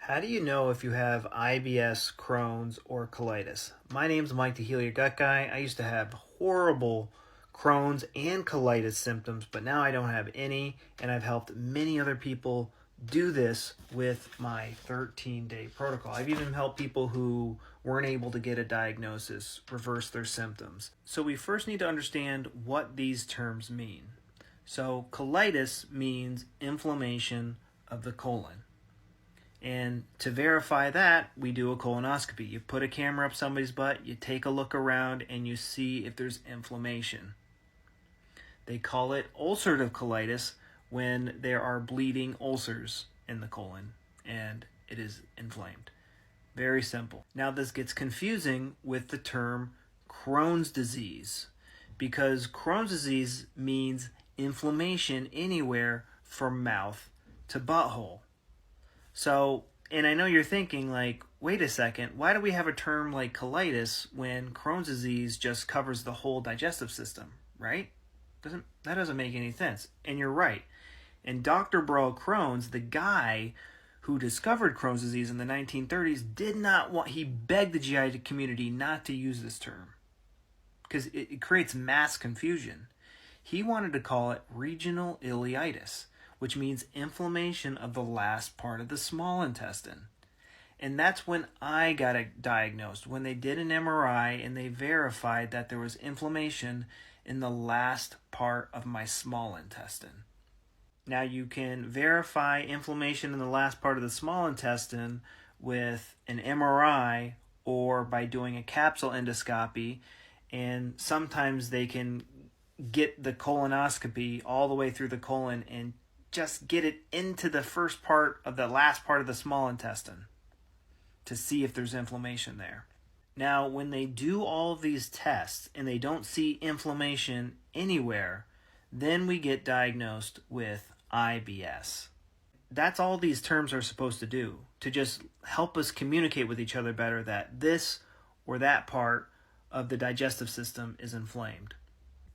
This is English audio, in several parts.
How do you know if you have IBS, Crohn's, or colitis? My name's Mike, the Heal Your Gut Guy. I used to have horrible Crohn's and colitis symptoms, but now I don't have any, and I've helped many other people do this with my 13-day protocol. I've even helped people who weren't able to get a diagnosis reverse their symptoms. So we first need to understand what these terms mean. So colitis means inflammation of the colon. And to verify that, we do a colonoscopy. You put a camera up somebody's butt, you take a look around, and you see if there's inflammation. They call it ulcerative colitis when there are bleeding ulcers in the colon and it is inflamed. Very simple. Now this gets confusing with the term Crohn's disease, because Crohn's disease means inflammation anywhere from mouth to butthole. So, and I know you're thinking like, wait a second, why do we have a term like colitis when Crohn's disease just covers the whole digestive system, right? That doesn't make any sense. And you're right. And Dr. Burl Crohn's, the guy who discovered Crohn's disease in the 1930s, he begged the GI community not to use this term because it creates mass confusion. He wanted to call it regional ileitis, which means inflammation of the last part of the small intestine. And that's when I got diagnosed, when they did an MRI and they verified that there was inflammation in the last part of my small intestine. Now you can verify inflammation in the last part of the small intestine with an MRI or by doing a capsule endoscopy, and sometimes they can get the colonoscopy all the way through the colon and just get it into the first part of the last part of the small intestine to see if there's inflammation there. Now, when they do all of these tests and they don't see inflammation anywhere, then we get diagnosed with IBS. That's all these terms are supposed to do, to just help us communicate with each other better that this or that part of the digestive system is inflamed.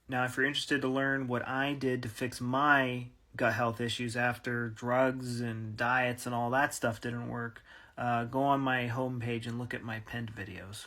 Now, if you're interested to learn what I did to fix my gut health issues after drugs and diets and all that stuff didn't work, go on my homepage and look at my pinned videos.